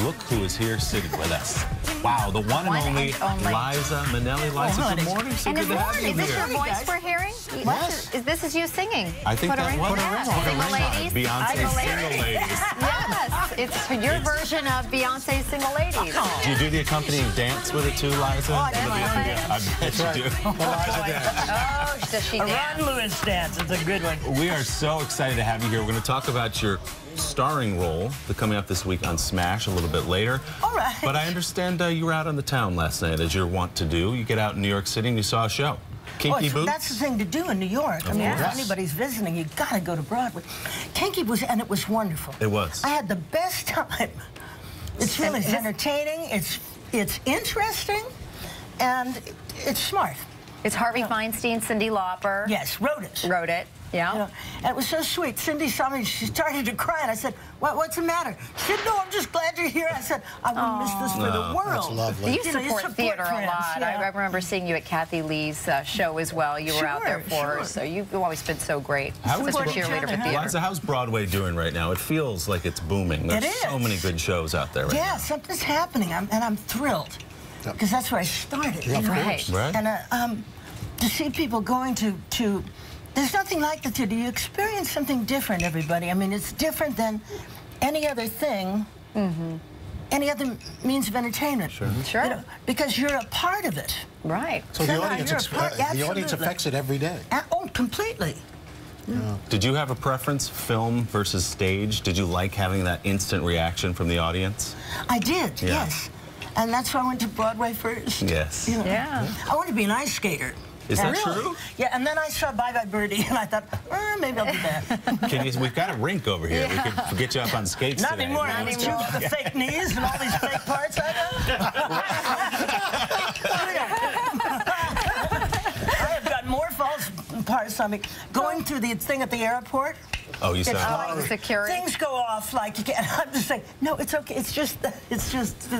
look who is here sitting with us. Wow, the one and only Liza Minnelli. Liza, good morning. So good to have you here. Is this your voice we're hearing? Yes. This is you singing? I think that was Single Ladies. Beyonce's Single Ladies. Yes, it's your version of Beyonce's Single Ladies. Do you do the accompanying dance with it too, Liza? Oh, I bet you do. Oh, does she dance? A Ron Lewis dance. It's a good one. We are so excited to have you here. We're going to talk about your starring role coming up this week on Smash a little bit later. All right. But I understand you were out on the town last night, as you're wont to do. You get out in New York City and you saw a show. Kinky Boots? That's the thing to do in New York. I mean, if anybody's visiting, you got to go to Broadway. Kinky was, and it was wonderful. It was. I had the best time. It's really entertaining. It's interesting, and it's smart. It's Harvey Feinstein, Cyndi Lauper. Yes, wrote it. Yeah. You know, and it was so sweet. Cindy saw me, she started to cry, and I said, what's the matter? She said, no, I'm just glad you're here. I said, I wouldn't miss this for the world. That's lovely. You support theater a lot. Yeah. I remember seeing you at Kathy Lee's show as well. You were out there for her, so you've always been so great. Such a cheerleader for theater. Liza, how's Broadway doing right now? It feels like it's booming. There's so many good shows out there right now. Yeah, something's happening, and I'm thrilled, because that's where I started. Yeah, of course. Right. And to see people going to there's nothing like the theater. You experience something different, everybody. I mean, it's different than any other thing, any other means of entertainment. Sure. You know, because you're a part of it. Right. So the audience affects it every day. Oh, completely. Yeah. Did you have a preference, film versus stage? Did you like having that instant reaction from the audience? I did, yes. And that's why I went to Broadway first. Yes. You know, Yeah. I wanted to be an ice skater. Is that true? Yeah, and then I saw Bye Bye Birdie, and I thought, maybe I'll do that. We've got a rink over here. We could get you up on skates Not today. anymore. Not anymore. The fake knees and all these fake parts I have got more false parts on me. Going through the thing at the airport. Oh, you saw the security. Things go off like you can't. I'm just saying, no, it's okay. It's just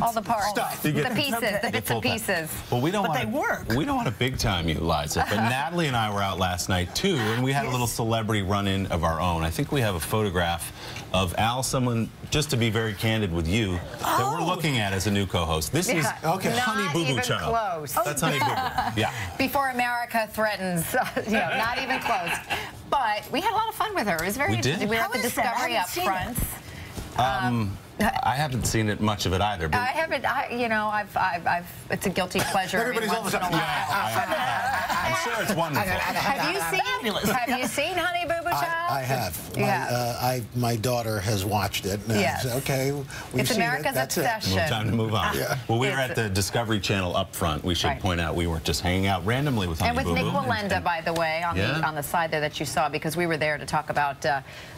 all the parts, stuff. the pieces, the bits and pieces. Well, we don't want they work. We don't want to big time you, Liza. But Natalie and I were out last night too, and we had a little celebrity run-in of our own. I think we have a photograph of Al, someone, just to be very candid with you, that we're looking at as a new co-host. This is Honey Boo Boo Child. Close. That's Honey Boo Boo. Yeah. Before America threatens, not even close. But we had a lot of fun with her. It was very interesting. We were at the Discovery up front. I haven't seen it, much of it either. But I haven't. It's a guilty pleasure. Everybody's once in a while. I'm sure it's wonderful. Have you seen Honey Boo Boo Child? I have. My daughter has watched it. And I said, okay, we've seen America's it. That's obsession. it. Time to move on. Well, we were at the Discovery Channel up front. We should point out we weren't just hanging out randomly with Honey Boo Boo. And with Nick Wallenda, by the way, on the side there that you saw, because we were there to talk about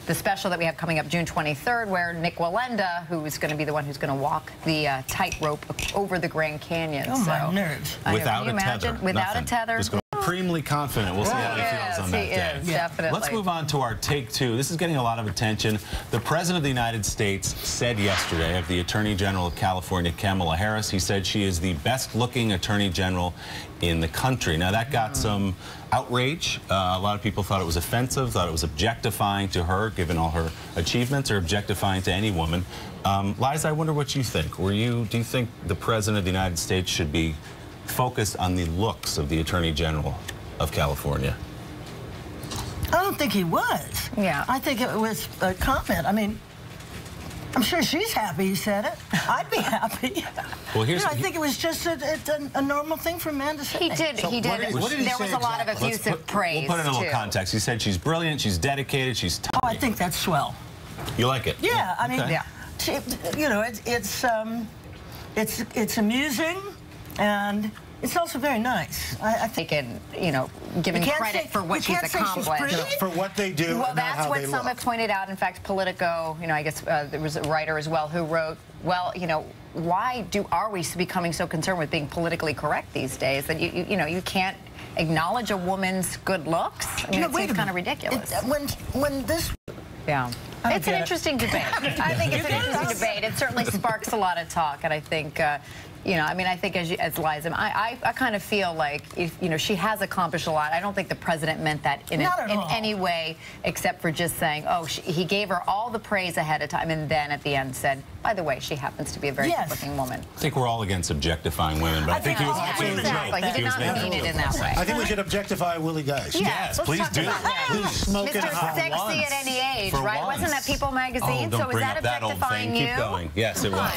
the special that we have coming up June 23rd, where Nick Wallenda, who is going to be the one who's going to walk the tightrope over the Grand Canyon. Oh, my nerves. Without a tether. Without a tether. Just supremely confident. We'll see how he feels on that day. Definitely. Let's move on to our take two. This is getting a lot of attention. The President of the United States said yesterday of the Attorney General of California, Kamala Harris, he said she is the best-looking Attorney General in the country. Now, that got some outrage. A lot of people thought it was offensive, thought it was objectifying to her, given all her achievements, or objectifying to any woman. Liza, I wonder what you think. Do you think the President of the United States should be focused on the looks of the Attorney General of California? I don't think he was. Yeah. I think it was a comment. I mean, I'm sure she's happy he said it. I'd be happy. Well, I think it was just a normal thing for a man to say. He did. He did. There was a lot of effusive praise. We'll put it in a little context. He said she's brilliant, she's dedicated, she's tough. Oh, I think that's swell. You like it? Yeah. I mean, you know, it's amusing, and it's also very nice. I think, giving credit for what she's accomplished. For what they do. Well, and that's what some have pointed out. In fact, Politico, I guess there was a writer as well who wrote, well, why are we becoming so concerned with being politically correct these days that you can't acknowledge a woman's good looks? I mean, it seems kind of ridiculous. When this. Yeah. It's an interesting debate. I think it's an interesting debate. It certainly sparks a lot of talk, and I think, You know, I mean, I think as Liza, I kind of feel like, you know, she has accomplished a lot. I don't think the president meant that in any way, except for just saying, oh, he gave her all the praise ahead of time, and then at the end said, by the way, she happens to be a very good-looking woman. I think we're all against objectifying women, but I think he was making a joke. He did not mean it in that way. I think we should objectify Willie Geist. Yes, please do. Who's smoking Mr. Sexy at any age, right? Wasn't that People magazine? So was that objectifying you? Keep going. Yes, it was.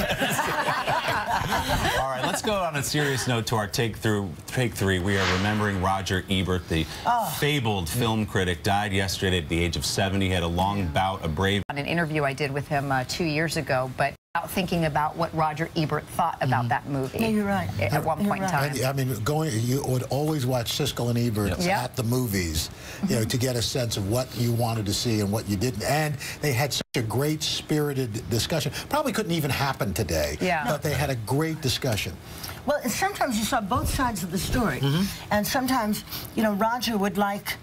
All right, let's go on a serious note to our take three. We are remembering Roger Ebert, the fabled film critic, died yesterday at the age of 70. He had a long bout of brave. On an interview I did with him 2 years ago, but thinking about what Roger Ebert thought about that movie. Yeah, you're right. At one point in time. I mean, you would always watch Siskel and Ebert at the movies, you know, to get a sense of what you wanted to see and what you didn't. And they had such a great spirited discussion. Probably couldn't even happen today. Yeah. But they had a great discussion. Well, and sometimes you saw both sides of the story. And sometimes, you know, Roger would like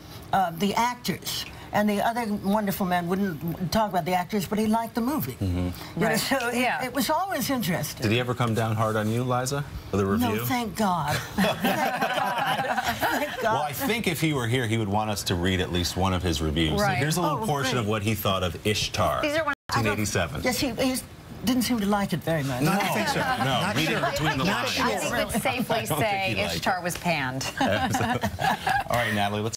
the actors. And the other wonderful man wouldn't talk about the actors, but he liked the movie. You know, so it was always interesting. Did he ever come down hard on you, Liza, for the review? No, thank God. Thank God. Thank God. Well, I think if he were here, he would want us to read at least one of his reviews. So here's a little portion of what he thought of Ishtar, These are 1987. Yes, he didn't seem to like it very much. No, I think so. No, read it between the lines. I think we'd safely say Ishtar was panned. All right, Natalie, let's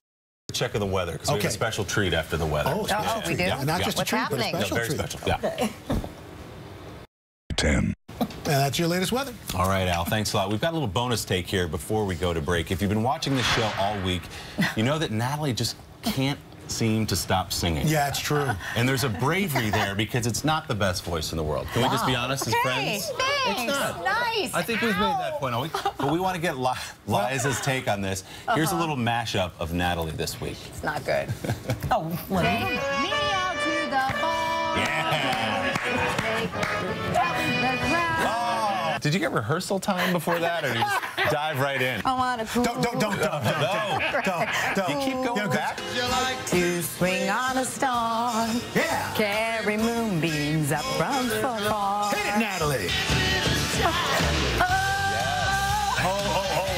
check of the weather, because we have a special treat after the weather. Oh, we do? Yeah. Not just a treat, but a special very treat. special. Yeah. 10. And that's your latest weather. All right, Al, thanks a lot. We've got a little bonus take here before we go to break. If you've been watching this show all week, you know that Natalie just can't seem to stop singing. Yeah, it's true. And there's a bravery there because it's not the best voice in the world. Can we just be honest as friends? Thanks. It's not. Nice. I think we've made that point all week. But we want to get Liza's take on this. Here's a little mashup of Natalie this week. It's not good. Oh, well. Take me out to the ball. Yeah. Oh. Did you get rehearsal time before that, or did you just dive right in? I want to cool. Don't. You keep going back. You like to swing on a star. Yeah. Carry moonbeams up from far. Hit it, Natalie. Oh,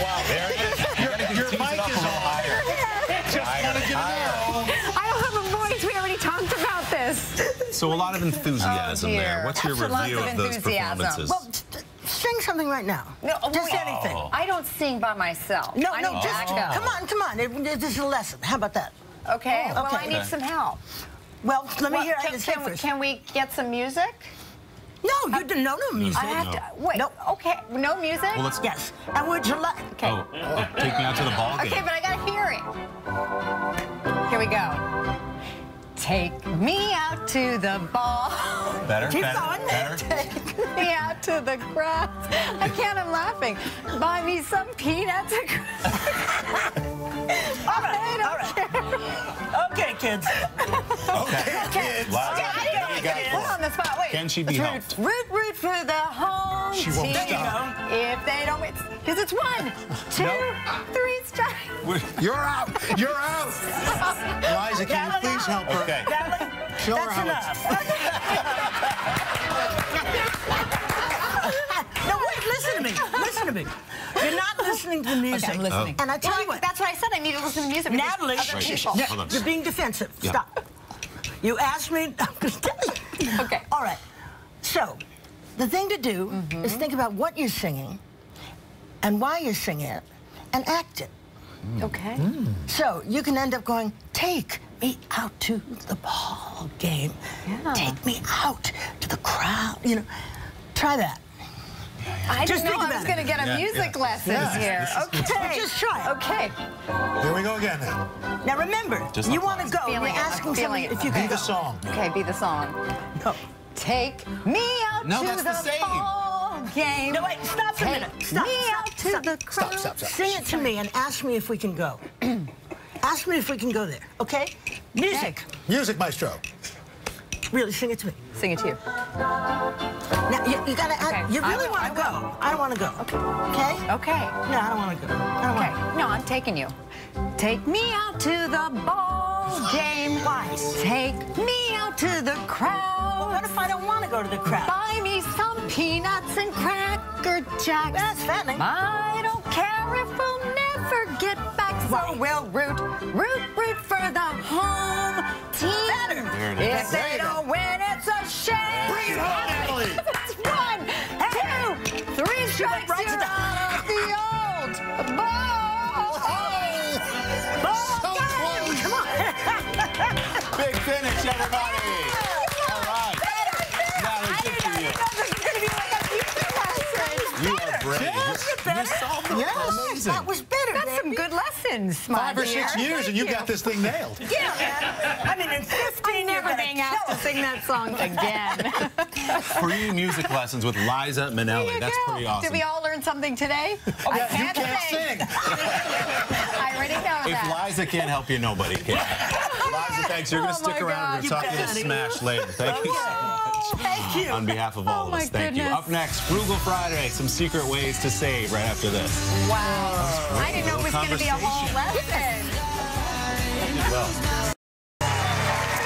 wow. There it is. Your mic is on. Just want to get I don't have a voice. We already talked about this. So a lot of enthusiasm there. What's your review of those performances? Well, sing something right now. No, just wait. anything. I don't sing by myself. No, I no, need just backup. come on. This is a lesson. How about that? Okay. Well, Okay. I need some help. Well, let me hear it first. Can we get some music? No, you didn't know no music. I have to wait. No. Okay. No music. Well, let's. Yes. And would you like? Okay. Oh, take me out to the ball game. Okay, but I gotta hear it. Here we go. Take me out to the ball. Better, Keep better, going. better. Take me out to the grass. I can't, I'm laughing. Buy me some peanuts. All right. Okay, kids. Okay, kids. Liza, I didn't get put on the spot. Wait. Can she be helped? Root for the home She won't team. stop. If they don't win, because it's 1, 2, 3 strikes. You're out. You're out. Liza, can you please help her? Okay. Natalie, Show her that's how enough. No, wait, listen to me. You're not listening to the music. Okay, I'm listening. And I tell you what. That's what I said. I need to listen to music. because Natalie, other people. Hold on. you're being defensive. Yeah. Stop. You asked me. Okay. All right. So, the thing to do is think about what you're singing and why you're singing it and act it. Okay. So, you can end up going, take me out to the ball game. Yeah. Take me out to the crowd. You know, try that. I Just didn't know think I was about going to it. get a music lesson here. Okay. Just try it. Okay. Here we go again then. Now remember, Just you like want to go. Feeling You're it. asking I'm feeling somebody it. if you Be can the go. song. Okay, be the song. No. Take me out No, to that's the the same. ball game. No, wait, stop for a minute. Stop, me stop, out to stop. the crowd. Stop. Sing it to me and ask me if we can go. Ask me if we can go there, okay? Music. Music, maestro. Really, sing it to me. Sing it to you. Now, you gotta ask. Okay, You I really will, want I to go. I don't want to go. Okay? Okay? Okay. No, I don't want to go. I don't Okay. want to. No, I'm taking you. Take me out to the ball game. Why? Take me out to the crowd. Well, what if I don't want to go to the crowd? Buy me some peanuts and crackers. Mr. Jackson. That's fattening. I don't care if we'll never get back, so we'll root for the home team. There it is. If they don't win, it's a shame. Bring it home, Natalie. It's 1, 2, 3 strikes. You're out of the old ball. So close. Come on. Big finish, everybody. All right. Natalie, good for you. You are brave. You solved the Yes, that was better, That's some baby. good lessons, my 5 or dear. 6 years, and you got this thing nailed. Yeah, man. I mean, in 15, I'm never being asked to sing that song again. Free music lessons with Liza Minnelli. That's pretty awesome. Did we all learn something today? I You can't can't sing. sing. I already know If that. Liza can't help you, nobody can. Liza, thanks. You're going to Oh, stick my around. We're God. going to talk to You the bet. Smash later. Thank you so much. Thank you. On behalf of all of my us, thank you. goodness. Up next, Frugal Friday, some secret ways to save right after this. Wow. I didn't know it was going to be a whole lesson. Well.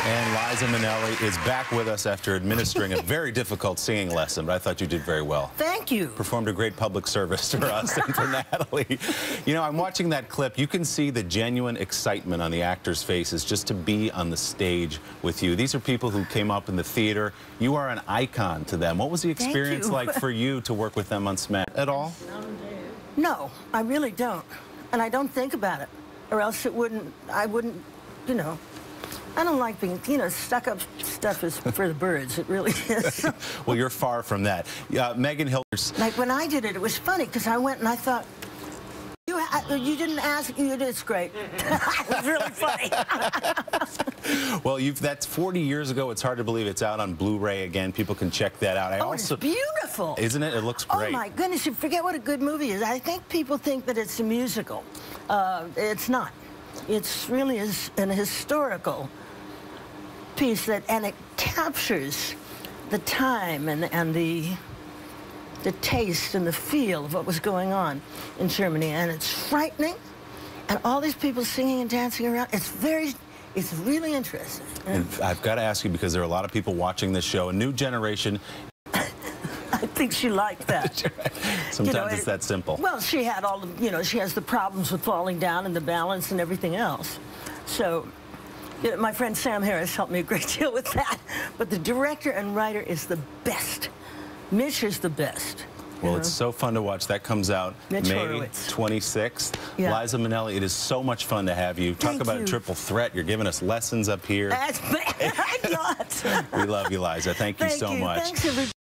And Liza Minnelli is back with us after administering a very difficult singing lesson, but I thought you did very well. Thank you. Performed a great public service for us and for Natalie. You know, I'm watching that clip. You can see the genuine excitement on the actors' faces just to be on the stage with you. These are people who came up in the theater. You are an icon to them. What was the experience you. like for you to work with them on Smash at all? No, I really don't. And I don't think about it. Or else I wouldn't, you know. I don't like being, you know, stuck-up stuff is for the birds. It really is. Well, you're far from that. Megan Hilder's. Like, when I did it, it was funny, because I went and I thought, you didn't ask, it's great. It was really funny. Well, that's 40 years ago. It's hard to believe it's out on Blu-ray again. People can check that out. It's beautiful. Isn't it? It looks great. Oh, my goodness, you forget what a good movie is. I think people think that it's a musical. It's not. It's really an historical piece and it captures the time and the taste and the feel of what was going on in Germany, and it's frightening, and all these people singing and dancing around. It's really interesting. And I've got to ask you, because there are a lot of people watching this show, a new generation. I think she liked that. Sometimes it's that simple. Well, she had all the, you know, she has the problems with falling down and the balance and everything else. So, you know, my friend Sam Harris helped me a great deal with that. But the director and writer is the best. Mitch is the best. Well, it's so fun to watch. That comes out Mitch May Horowitz. 26th. Yeah. Liza Minnelli, it is so much fun to have you. Talk Thank about you. a triple threat. You're giving us lessons up here. That's bad. I'm not. We love you, Liza. Thank you so much. Thanks, everybody.